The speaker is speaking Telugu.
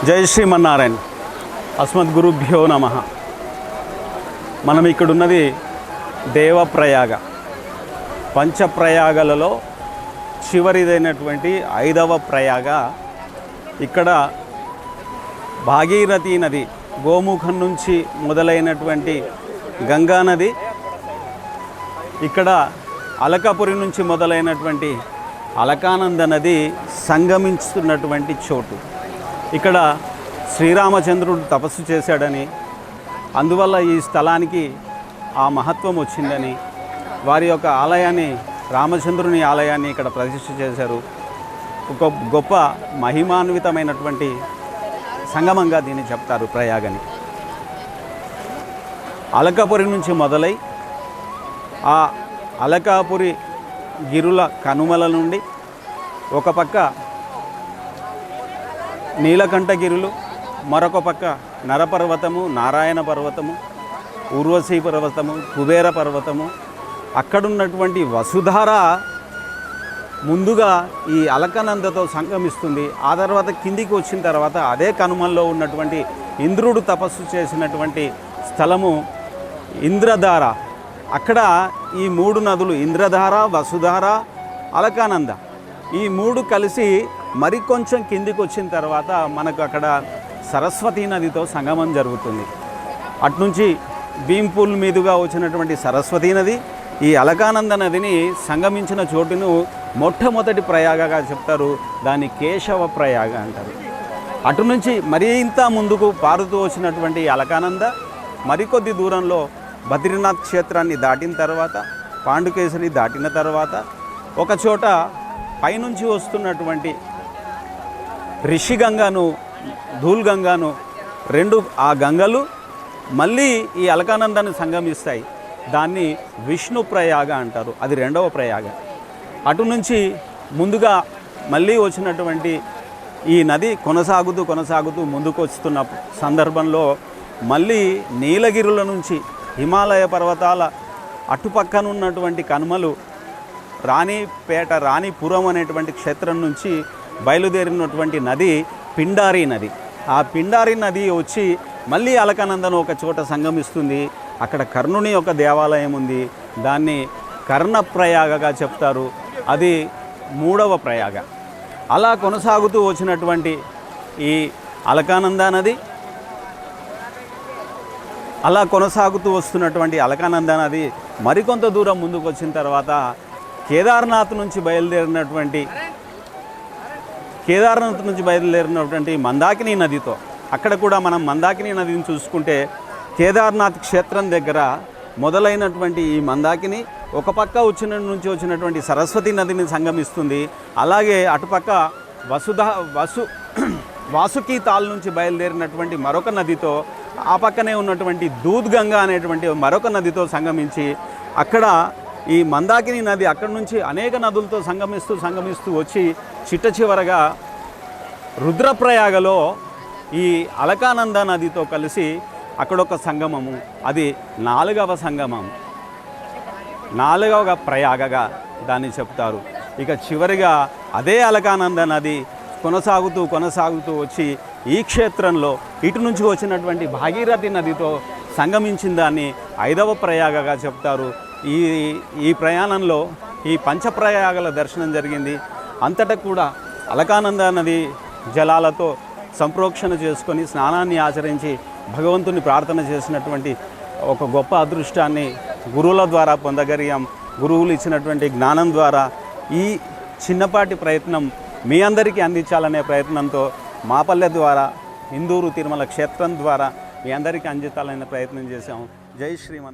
జై శ్రీమన్నారాయణ. అస్మద్గురుభ్యో నమ. మనం ఇక్కడున్నది దేవప్రయాగ. పంచప్రయాగలలో చివరిదైనటువంటి 5వ ప్రయాగ. ఇక్కడ భాగీరథీ నది, గోముఖం నుంచి మొదలైనటువంటి గంగా నది, ఇక్కడ అలకాపురి నుంచి మొదలైనటువంటి అలకానంద నది సంగమిస్తున్నటువంటి చోటు. ఇక్కడ శ్రీరామచంద్రుడు తపస్సు చేశాడని, అందువల్ల ఈ స్థలానికి ఆ మహత్వం వచ్చిందని, వారి యొక్క ఆలయాన్ని, రామచంద్రుని ఆలయాన్ని ఇక్కడ ప్రతిష్ఠ చేశారు. ఒక గొప్ప మహిమాన్వితమైనటువంటి సంగమంగా దీన్ని చెప్తారు ప్రయాగని. అలకాపురి నుంచి మొదలై ఆ అలకాపురి గిరుల కనుమల నుండి ఒక పక్క నీలకంఠగిరులు, మరొక పక్క నరపర్వతము, నారాయణ పర్వతము, ఊర్వశీ పర్వతము, కుబేర పర్వతము, అక్కడున్నటువంటి వసుధార ముందుగా ఈ అలకనందతో సంగమిస్తుంది. ఆ తర్వాత కిందికి వచ్చిన తర్వాత అదే కనుమల్లో ఉన్నటువంటి ఇంద్రుడు తపస్సు చేసినటువంటి స్థలము ఇంద్రధార. అక్కడ ఈ 3 నదులు ఇంద్రధార, వసుధార, అలకానంద, ఈ 3 కలిసి మరికొంచెం కిందికి వచ్చిన తర్వాత మనకు అక్కడ సరస్వతీ నదితో సంగమం జరుగుతుంది. అట్నుంచి భీంపూల్ మీదుగా వచ్చినటువంటి సరస్వతీ నది ఈ అలకానంద నదిని సంగమించిన చోటును మొట్టమొదటి ప్రయాగగా చెప్తారు. దాన్ని కేశవ ప్రయాగ అంటారు. అటు నుంచి మరింత ముందుకు పారుతూ వచ్చినటువంటి అలకానంద మరికొద్ది దూరంలో బద్రీనాథ్ క్షేత్రాన్ని దాటిన తర్వాత, పాండుకేసరి దాటిన తర్వాత ఒక చోట పైనుంచి వస్తున్నటువంటి రిషిగంగాను, ధూల్గంగాను, 2 ఆ గంగలు మళ్ళీ ఈ అలకానందాన్ని సంగమిస్తాయి. దాన్ని విష్ణు ప్రయాగ అంటారు. అది 2వ ప్రయాగ. అటు నుంచి ముందుగా మళ్ళీ వచ్చినటువంటి ఈ నది కొనసాగుతూ ముందుకు వస్తున్న సందర్భంలో మళ్ళీ నీలగిరుల నుంచి, హిమాలయ పర్వతాల అటుపక్కనున్నటువంటి కనుమలు, రాణిపురం అనేటువంటి క్షేత్రం నుంచి బయలుదేరినటువంటి నది పిండారి నది. ఆ పిండారి నది వచ్చి మళ్ళీ అలకానందను ఒక చోట సంగమిస్తుంది. అక్కడ కర్ణుని యొక్క దేవాలయం ఉంది. దాన్ని కర్ణప్రయాగగా చెప్తారు. అది 3వ ప్రయాగ. అలా కొనసాగుతూ వచ్చినటువంటి ఈ అలకానంద నది, అలా కొనసాగుతూ వస్తున్నటువంటి అలకానంద నది మరికొంత దూరం ముందుకు వచ్చిన తర్వాత కేదార్నాథ్ నుంచి బయలుదేరినటువంటి మందాకిని నదితో, అక్కడ కూడా మనం మందాకిని నదిని చూసుకుంటే కేదార్నాథ్ క్షేత్రం దగ్గర మొదలైనటువంటి ఈ మందాకిని ఒక పక్క వచ్చినటువంటి సరస్వతి నదిని సంగమిస్తుంది. అలాగే అటుపక్క వాసుకి తాల్ నుంచి బయలుదేరినటువంటి మరొక నదితో, ఆ పక్కనే ఉన్నటువంటి దూద్గంగా అనేటువంటి మరొక నదితో సంగమించి, అక్కడ ఈ మందాకిని నది అక్కడి నుంచి అనేక నదులతో సంగమిస్తూ వచ్చి చిట్ట చివరగా రుద్రప్రయాగలో ఈ అలకానంద నదితో కలిసి అక్కడొక సంగమము. అది 4వ సంగమం, 4వ ప్రయాగగా దాన్ని చెప్తారు. ఇక చివరిగా అదే అలకానంద నది కొనసాగుతూ వచ్చి ఈ క్షేత్రంలో ఇటు నుంచి వచ్చినటువంటి భాగీరథి నదితో సంగమించిన దాన్ని 5వ ప్రయాగగా చెప్తారు. ఈ ప్రయాణంలో ఈ పంచప్రయాగల దర్శనం జరిగింది. అంతటా కూడా అలకానంద నది జలాలతో సంప్రోక్షణ చేసుకొని స్నానాన్ని ఆచరించి భగవంతుని ప్రార్థన చేసినటువంటి ఒక గొప్ప అదృష్టాన్ని గురువుల ద్వారా పొందగలిగాం. గురువులు ఇచ్చినటువంటి జ్ఞానం ద్వారా ఈ చిన్నపాటి ప్రయత్నం మీ అందరికీ అందించాలనే ప్రయత్నంతో మాపల్లె ద్వారా, ఇందూరు తిరుమల క్షేత్రం ద్వారా మీ అందరికీ అందించాలనే ప్రయత్నం చేశాం. జై శ్రీమన్.